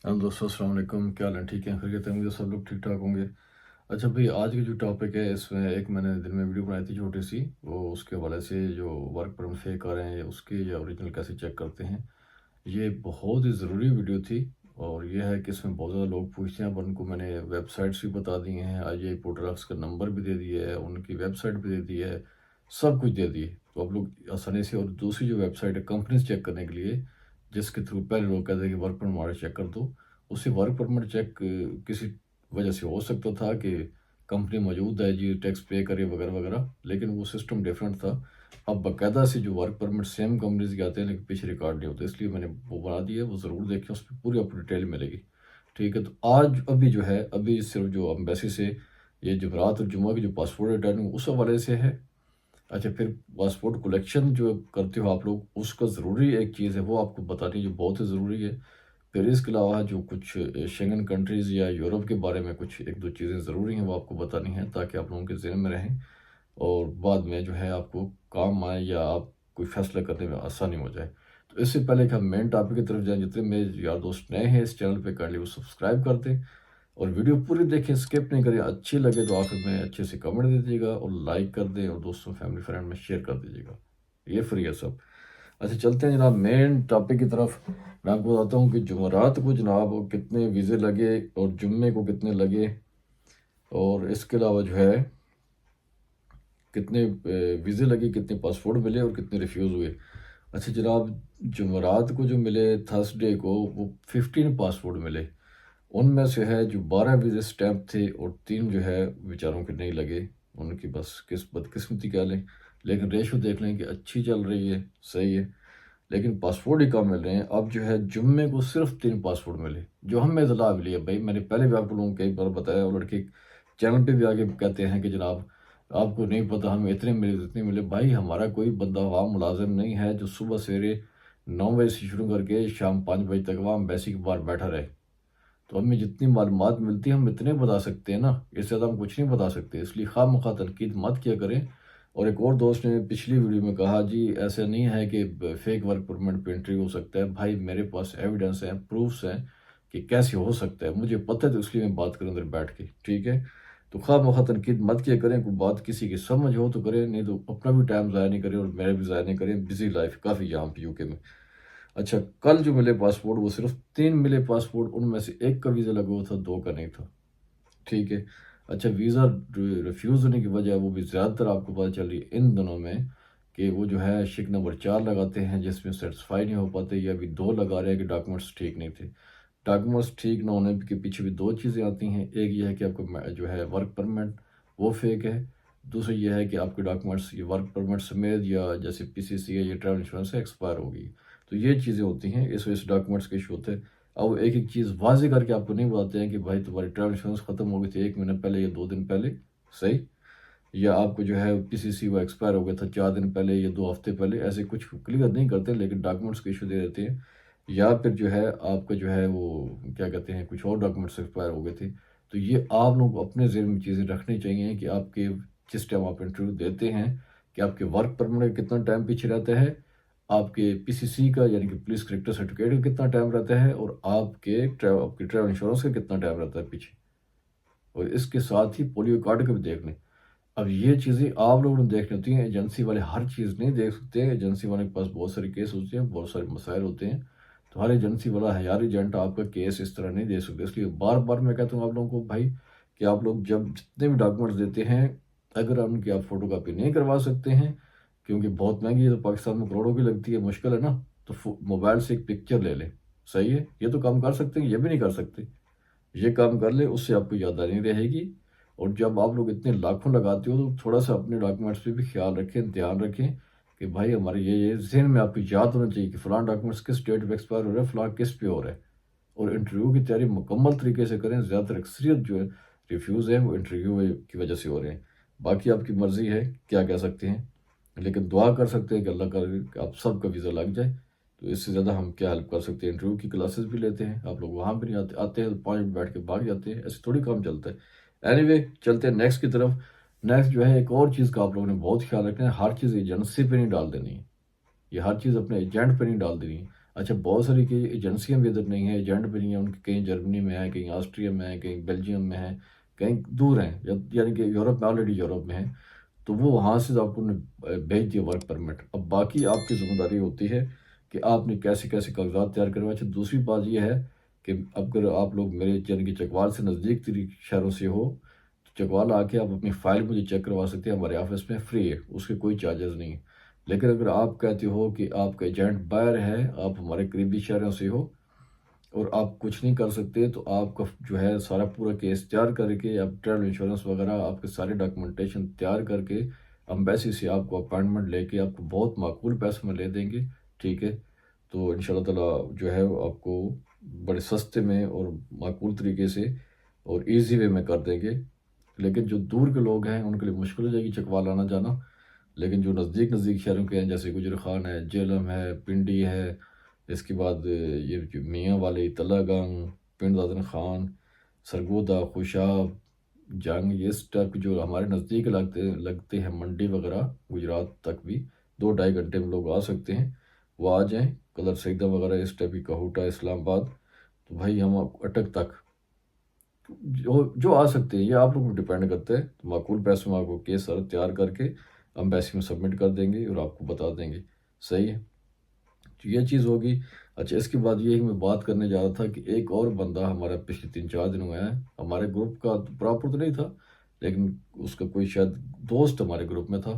Hello दोस्तों, अस्सलाम वालेकुम। क्या हाल है? ठीक है, खैरियत है? उम्मीद है सब लोग ठीक ठाक होंगे। अच्छा भाई, आज की जो टॉपिक है इसमें एक मैंने दिन में वीडियो बनाई थी छोटी सी, वो उसके हवाले से जो वर्क परमिट फेक आ रहे हैं उसके या ओरिजिनल कैसे चेक करते हैं। ये बहुत ही ज़रूरी वीडियो थी। और ये है कि इसमें बहुत ज़्यादा लोग पूछते हैं, पर उनको मैंने वेबसाइट्स भी बता दी हैं, IGI पोर्टल्स का नंबर भी दे दिया है, उनकी वेबसाइट भी दे दी है, सब कुछ दे दिए। तो आप लोग आसानी से, और दूसरी जो वेबसाइट है कंपनीज चेक करने के लिए, जिसके थ्रू पहले लोग कहते हैं कि वर्क परमिट हमारे चेक कर दो, उससे वर्क परमिट चेक किसी वजह से हो सकता था कि कंपनी मौजूद है जी, टैक्स पे करे वगैरह वगैरह, लेकिन वो सिस्टम डिफरेंट था। अब बाकायदा से जो वर्क परमिट सेम कंपनीज के आते हैं लेकिन पीछे रिकॉर्ड नहीं होते, इसलिए मैंने वो बना दिया है। वो ज़रूर देखें, उस पर पूरी आपको डिटेल मिलेगी। ठीक है, तो आज अभी जो है, अभी सिर्फ जो एम्बेसी से ये जुमेरात और जुम्मा की जो पासपोर्ट रिटर्निंग उस हवाले से है। अच्छा, फिर पासपोर्ट कलेक्शन जो करते हो आप लोग, उसका ज़रूरी एक चीज़ है वो आपको बतानी, जो बहुत ही ज़रूरी है। फिर इसके अलावा जो कुछ शेंगन कंट्रीज़ या यूरोप के बारे में कुछ एक दो चीज़ें ज़रूरी हैं वो आपको बतानी है, ताकि आप लोगों के ज़हन में रहें और बाद में जो है आपको काम आए या आप कोई फैसला करने में आसानी हो जाए। तो इससे पहले कि हम मेन टॉपिक की तरफ जाएँ, जितने मेरे यार दोस्त नए हैं इस चैनल पे, कर लिए वो सब्सक्राइब कर दें और वीडियो पूरी देखें, स्किप नहीं करें। अच्छी लगे तो आखिर में अच्छे से कमेंट दे दीजिएगा और लाइक कर दें और दोस्तों फैमिली फ्रेंड में शेयर कर दीजिएगा। ये फ्री है सब। अच्छा, चलते हैं जनाब मेन टॉपिक की तरफ। मैं आपको बताता हूँ कि जुमेरात को जनाब कितने वीज़े लगे और जुम्मे को कितने लगे, और इसके अलावा जो है कितने वीज़े लगे, कितने पासपोर्ट मिले और कितने रिफ्यूज़ हुए। अच्छा जनाब, जुमेरात को जो मिले, थर्सडे को, वो 15 पासपोर्ट मिले। उनमें से है जो 12 वीज़े स्टैम्प थे और 3 जो है बेचारों के नहीं लगे। उनकी बस बदकिस्मती कह लें, लेकिन रेशो देख लें कि अच्छी चल रही है, सही है। लेकिन पासपोर्ट ही कम मिल रहे हैं। अब जो है जुम्मे को सिर्फ 3 पासपोर्ट मिले, जो हमें इतला मिली है। भाई मैंने पहले भी आप लोगों को कई बार बताया, और लड़के चैनल पे भी आगे कहते हैं कि जनाब आपको नहीं पता, हमें इतने मिले इतने मिले। भाई हमारा कोई बंदा वहाँ मुलाजिम नहीं है जो सुबह सवेरे 9 बजे से शुरू करके शाम 5 बजे तक वहाँ एम्बेसी के बाहर बैठा रहे। तो हमें जितनी मालूमात मिलती है हम इतने बता सकते हैं ना, इससे ज़्यादा हम कुछ नहीं बता सकते। इसलिए खामखा तनकीद मत किया करें। और एक और दोस्त ने पिछली वीडियो में कहा जी ऐसा नहीं है कि फेक वर्क परमिट पे एंट्री हो सकता है। भाई मेरे पास एविडेंस है, प्रूफ्स हैं कि कैसे हो सकता है, मुझे पता है, तो इसलिए मैं बात करूँ अंदर बैठ के। ठीक है, तो खामखा तनकीद मत किया करें। कोई बात किसी की समझ हो तो करें, नहीं तो अपना भी टाइम ज़ाया नहीं करें और मेरा भी ज़ाया नहीं करें। बिजी लाइफ काफ़ी यहाँ पे यूके में। अच्छा, कल जो मिले पासपोर्ट वो सिर्फ 3 मिले पासपोर्ट, उनमें से एक का वीज़ा लगा हुआ था, 2 का नहीं था। ठीक है। अच्छा, वीज़ा रिफ्यूज़ होने की वजह वो भी ज़्यादातर आपको पता चल रही है इन दिनों में, कि वो जो है शिक नंबर 4 लगाते हैं जिसमें सेटिस्फाई नहीं हो पाते, या अभी 2 लगा रहे हैं कि डॉक्यूमेंट्स ठीक नहीं थे। डॉक्यूमेंट्स ठीक ना होने के पीछे भी 2 चीज़ें आती हैं। एक ये है कि आपका जो है वर्क परमिट वो फेक है। दूसरा ये है कि आपके डॉक्यूमेंट्स ये वर्क परमिट समेत, या जैसे PCC है, ये ट्रैवल इंश्योरेंस है, एक्सपायर हो गई। तो ये चीज़ें होती हैं, इस वजह से डॉक्यूमेंट्स के इशू होते हैं। अब वो एक-एक चीज़ वाज़ेह करके आपको नहीं बताते हैं कि भाई तुम्हारी ट्रैवल इंश्योरेंस ख़त्म हो गई थी 1 महीना पहले या 2 दिन पहले, सही? या आपको जो है PCC वो एक्सपायर हो गया था 4 दिन पहले या 2 हफ़्ते पहले, ऐसे कुछ क्लियर नहीं करते, लेकिन डॉक्यूमेंट्स के इशू दे देते हैं। या फिर जो है आपका जो है वो क्या कहते हैं, कुछ और डॉक्यूमेंट्स एक्सपायर हो गए थे। तो ये आप लोग को अपने ज़हन में चीज़ें रखनी चाहिए कि आपके जिस टाइम आप इंटरव्यू देते हैं, कि आपके वर्क परमिट का कितना टाइम पीछे रहता है, आपके PCC का यानी कि पुलिस कैरेक्टर सर्टिफिकेट का कितना टाइम रहता है, और आपकी ट्रैवल इंश्योरेंस का कितना टाइम रहता है पीछे। और इसके साथ ही पोलियो कार्ड का भी देख लें। अब ये चीज़ें आप लोगों ने देखनी होती हैं, एजेंसी वाले हर चीज़ नहीं देख सकते। एजेंसी वाले के पास बहुत सारे केस होते हैं, बहुत सारे मसाइल होते हैं। तो हर एजेंसी वाला, हर एजेंट आपका केस इस तरह नहीं दे सकते। इसलिए बार-बार मैं कहता हूँ आप लोगों को भाई, कि आप लोग जब जितने भी डॉक्यूमेंट्स देते हैं, अगर उनकी आप फ़ोटोकॉपी नहीं करवा सकते हैं, क्योंकि बहुत महँगी है, तो पाकिस्तान में करोड़ों की लगती है, मुश्किल है ना, तो मोबाइल से एक पिक्चर ले लें। सही है? ये तो काम कर सकते हैं, ये भी नहीं कर सकते। ये काम कर ले, उससे आपको याददानी रहेगी। और जब आप लोग इतने लाखों लगाते हो तो थोड़ा सा अपने डॉक्यूमेंट्स पे भी ख्याल रखें, ध्यान रखें कि भाई हमारे ये ज़हन में आपको याद होना चाहिए कि फ़लाँ डॉक्यूमेंट्स किस डेट पे एक्सपायर हो रहा है, फ़लाँ किस पे हो रहा है। और इंटरव्यू की तैयारी मुकम्मल तरीके से करें। ज़्यादातर अक्सरियत जो है रिफ्यूज़ हैं वो इंटरव्यू की वजह से हो रहे हैं। बाकी आपकी मर्ज़ी है, क्या कह सकते हैं। लेकिन दुआ कर सकते हैं कि अल्लाह करे कि आप सबका वीज़ा लग जाए। तो इससे ज़्यादा हम क्या हेल्प कर सकते हैं। इंटरव्यू की क्लासेस भी लेते हैं, आप लोग वहाँ भी नहीं आते, आते हैं तो 5 मिनट बैठ के भाग जाते हैं। ऐसे थोड़ी काम चलता है। एनीवे, चलते हैं नेक्स्ट की तरफ। नेक्स्ट जो है, एक और चीज़ का आप लोगों ने बहुत ख्याल रखना है, हर चीज़ एजेंसी पे नहीं डाल देनी है। ये हर चीज़ अपने एजेंट पे नहीं डाल देनी है। अच्छा, बहुत सारी की एजेंसियाँ भी इधर नहीं हैं, एजेंट भी नहीं है उनके, कहीं जर्मनी में है, कहीं ऑस्ट्रिया में है, कहीं बेल्जियम में है, कहीं दूर हैं, यानी कि यूरोप में, ऑलरेडी यूरोप में है। तो वो वहाँ से आपको भेज दिया वर्क परमिट। अब बाकी आपकी ज़िम्मेदारी होती है कि आपने कैसे-कैसे कागज़ात तैयार करवाए। अच्छा, दूसरी बात ये है कि अगर आप लोग मेरे यानी कि चकवाल से नज़दीक तरीक शहरों से हो, तो चकवाल आके आप अपनी फ़ाइल मुझे चेक करवा सकते हैं, हमारे ऑफ़िस में फ्री है, उसके कोई चार्जेज़ नहीं है। लेकिन अगर आप कहते हो कि आपका एजेंट बाहर है, आप हमारे करीबी शहरों से हो और आप कुछ नहीं कर सकते, तो आपका जो है सारा पूरा केस तैयार करके, आप ट्रैवल इंश्योरेंस वगैरह आपके सारे डॉक्यूमेंटेशन तैयार करके एम्बेसी से आपको अपॉइंटमेंट लेके आपको बहुत माकूल पैसे में ले देंगे, ठीक है? तो इंशाल्लाह ताला जो है वो आपको बड़े सस्ते में और माकूल तरीके से और ईज़ी वे में कर देंगे। लेकिन जो दूर के लोग हैं उनके लिए मुश्किल हो जाएगी चकवाल आना-जाना। लेकिन जो नज़दीक-नज़दीक शहरों के हैं, जैसे गुजर खान है, जेहलम है, पिंडी है, इसके बाद ये जो मियाँ वाली, तलागंग, पिंड दादन खान, सरगोदा, खुशाब, जंग, ये इस टाइप के जो हमारे नज़दीक लगते लगते हैं, मंडी वगैरह, गुजरात तक भी 2 ढाई घंटे में लोग आ सकते हैं। वो आ जाएँ, कलर सईदा वगैरह इस टाइप की, काहूटा, इस्लामाबाद, तो भाई हम अटक तक जो जो आ सकते हैं, ये आप लोगों पर डिपेंड करता है। तो माकूल पैसों में आपको केस सारा तैयार करके एम्बेसी में सबमिट कर देंगे और आपको बता देंगे। सही है? तो ये चीज़ होगी। अच्छा, इसके बाद ये मैं बात करने जा रहा था कि एक और बंदा हमारा पिछले 3-4 दिन हुए हैं, हमारे ग्रुप का तो प्रॉपर तो नहीं था, लेकिन उसका कोई शायद दोस्त हमारे ग्रुप में था।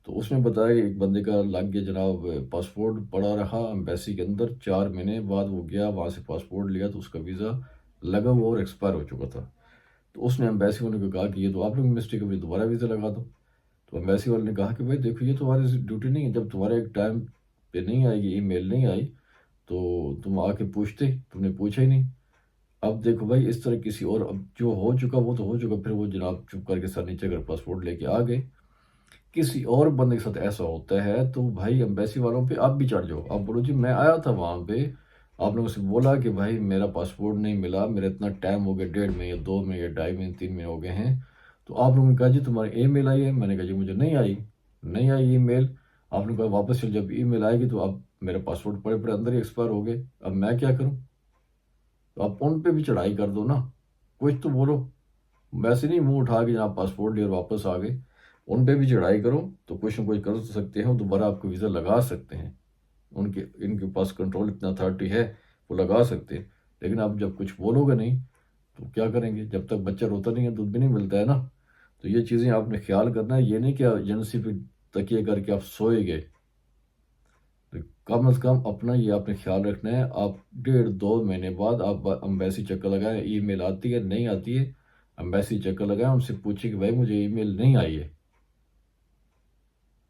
तो उसने बताया कि एक बंदे का लग गया जनाब, पासपोर्ट पड़ा रहा एम्बेसी के अंदर, 4 महीने बाद वो गया, वहाँ से पासपोर्ट लिया तो उसका वीज़ा लगा हुआ और एक्सपायर हो चुका था। तो उसने एम्बेसी वाले को कहा कि ये तो आप लोग की मिस्टेक है, दोबारा वीज़ा लगा दो। तो एम्बेसी वाले ने कहा कि भाई देखो, ये तो हमारी ड्यूटी नहीं है, जब तुम्हारे एक टाइम पे नहीं आएगी, ईमेल नहीं आई, तो तुम आके पूछते, तुमने पूछा ही नहीं। अब देखो भाई, इस तरह किसी और, अब जो हो चुका वो तो हो चुका, फिर वो जनाब चुप करके सर नीचे कर पासपोर्ट लेके आ गए। किसी और बंदे के साथ ऐसा होता है तो भाई एम्बेसी वालों पे आप भी चढ़ जाओ, आप बोलो जी मैं आया था वहाँ पे, आप लोगों से बोला कि भाई मेरा पासपोर्ट नहीं मिला, मेरा इतना टाइम हो गया, 1.5 महीने, 2 महीने, 2.5 महीने, 3 महीने हो गए हैं। तो आप लोगों ने कहा जी तुम्हारी ईमेल आई है, मैंने कहा जी मुझे नहीं आई, नहीं आई ईमेल। आपने कहा वापस चल, जब ईमेल आएगी तो अब मेरा पासपोर्ट पड़े पड़े अंदर ही एक्सपायर हो गए, अब मैं क्या करूँ? तो आप उन पे भी चढ़ाई कर दो ना, कुछ तो बोलो। वैसे नहीं मुंह उठा के जनाब पासपोर्ट लिया और वापस आ गए, उन पे भी चढ़ाई करो तो कुछ ना कुछ कर तो सकते हैं, दोबारा आपको वीज़ा लगा सकते हैं। उनके इनके पास कंट्रोल, इतना अथॉरिटी है, वो लगा सकते हैं। लेकिन आप जब कुछ बोलोगे नहीं तो क्या करेंगे? जब तक बच्चा रोता नहीं है दूध भी नहीं मिलता है ना। तो ये चीज़ें आपने ख्याल करना है, ये नहीं कि एजेंसी पे तकिए करके आप सोए गए। तो कम से कम अपना ये आपने ख्याल रखना है। आप 1.5-2 महीने बाद आप एम्बेसी चक्कर लगाएं, ईमेल आती है नहीं आती है, एम्बेसी चक्कर लगाएं, उनसे पूछिए कि भाई मुझे ईमेल नहीं आई है।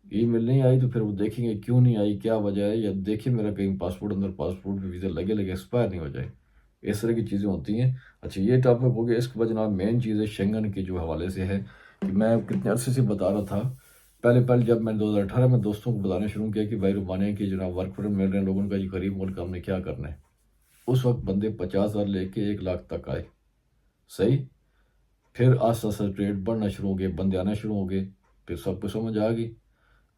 ईमेल नहीं आई तो फिर वो देखेंगे क्यों नहीं आई, क्या वजह है, या देखिए मेरा कहीं पासपोर्ट अंदर, पासपोर्ट पे वीज़ा लगे लगे एक्सपायर नहीं हो जाए। इस तरह की चीज़ें होती हैं। अच्छा, ये टॉपिक हो गया। इसके बाद जनाब मेन चीज़ है शेंगन के जो हवाले से है, कि मैं कितने अरसे से बता रहा था। पहले पहले जब मैंने 2018 में दोस्तों को बताना शुरू किया कि भाई रोमानिया के जनाब वर्क परमिट मिल रहे हैं लोगों का, जी गरीब मुल्क, हमने क्या करना है। उस वक्त बंदे 50,000 लेके 1 लाख तक आए। सही। फिर आस्ता आस्ता रेट बढ़ना शुरू हो गए, बंदे आना शुरू हो गए, फिर सबको समझ आ गई।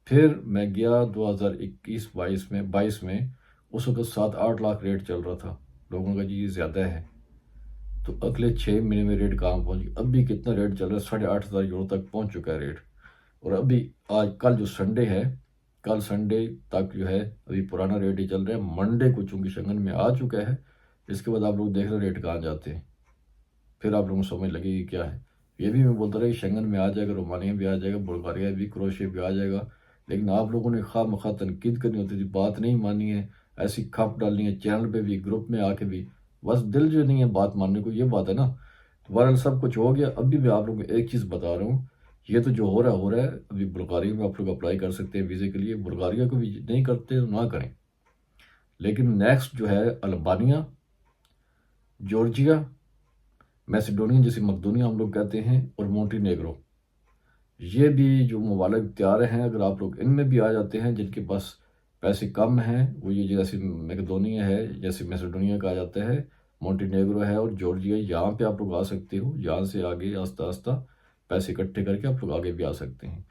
फिर मैं गया 2021-22 में, उस वक़्त 7-8 लाख रेट चल रहा था। लोगों का जी ये ज़्यादा है। तो अगले 6 महीने में रेट कहाँ पहुँच गया? अभी कितना रेट चल रहा है? 8,500 यूरो तक पहुँच चुका है रेट। और अभी आज कल जो संडे है, कल संडे तक जो है अभी पुराना रेट ही चल रहा है। मंडे को चूँकि शेंगन में आ चुका है, इसके बाद आप लोग देख रहे हैं रेट कहाँ जाते हैं। फिर आप लोगों को समझ लगेगी क्या है। ये भी मैं बोलता रहा कि शेंगन में आ जाएगा, रोमानिया भी आ जाएगा, बुल्गारिया भी, क्रोएशिया भी आ जाएगा। लेकिन आप लोगों ने खामखा तनकीद करनी होती थी, बात नहीं मानी है, ऐसी खप डालनी है चैनल पे भी, ग्रुप में आके भी, बस दिल जो नहीं है बात मानने को, ये बात है ना। तो बहरहाल सब कुछ हो गया। अभी मैं आप लोगों को एक चीज़ बता रहा हूँ, ये तो जो हो रहा है। अभी बुल्गारिया में आप लोग अप्लाई कर सकते हैं वीज़े के लिए, बुल्गारिया को भी नहीं करते तो ना करें। लेकिन नेक्स्ट जो है अल्बानिया, जॉर्जिया, मैसेडोनिया जिसे मकदूनिया हम लोग कहते हैं, और मोंटीनेग्रो, ये भी जो ममालिक तैयार हैं। अगर आप लोग इनमें भी आ जाते हैं, जिनके पास पैसे कम हैं, वो ये जैसे मैकेडोनिया है, जैसे मैसेडोनिया का आ जाता है, मोंटीनेग्रो है और जॉर्जिया, यहाँ पे आप लोग आ सकते हो। यहाँ से आगे आस्ता आस्ता पैसे इकट्ठे करके आप लोग आगे भी आ सकते हैं।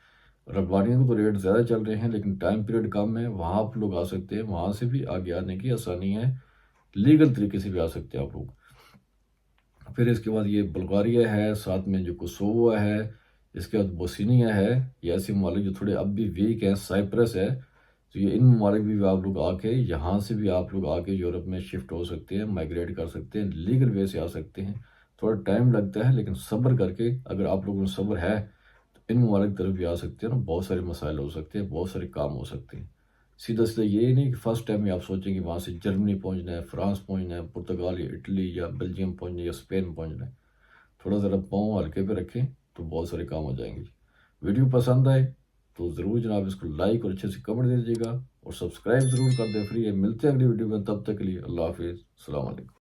रबानिया के तो रेट ज़्यादा चल रहे हैं, लेकिन टाइम पीरियड कम है, वहाँ आप लोग आ सकते हैं, वहाँ से भी आगे आने की आसानी है, लीगल तरीके से भी आ सकते हैं आप लोग। फिर इसके बाद ये बुल्गारिया है, साथ में जो कोसोवो है, इसके बाद बोस्निया है। ये ऐसे ममालिक जो थोड़े अब भी वीक हैं, साइप्रस है। तो ये इन ममालिक भी आप लोग आके, यहाँ से भी आप लोग आके यूरोप में शिफ्ट हो सकते हैं, माइग्रेट कर सकते हैं, लीगल वे से आ सकते हैं। थोड़ा टाइम लगता है, लेकिन सब्र करके अगर आप लोगों में सब्र है तो इन ममालिक तरफ भी आ सकते हैं ना, बहुत सारे मसाइल हो सकते हैं, बहुत सारे काम हो सकते हैं। सीधा सीधा ये नहीं कि फर्स्ट टाइम में आप सोचेंगे वहाँ से जर्मनी पहुँचना है, फ्रांस पहुँचना है, पुर्तगाल या इटली या बेल्जियम पहुँचना है या स्पेन पहुँचना है। थोड़ा ज़रा पाँव हल्के पे रखें तो बहुत सारे काम हो जाएंगे। वीडियो पसंद आए तो ज़रूर जनाब इसको लाइक और अच्छे से कमेंट दे दीजिएगा और सब्सक्राइब ज़रूर कर दें फ्री है। मिलते हैं अगली वीडियो में, तब तक के लिए अल्लाह हाफिज़, अस्सलाम वालेकुम।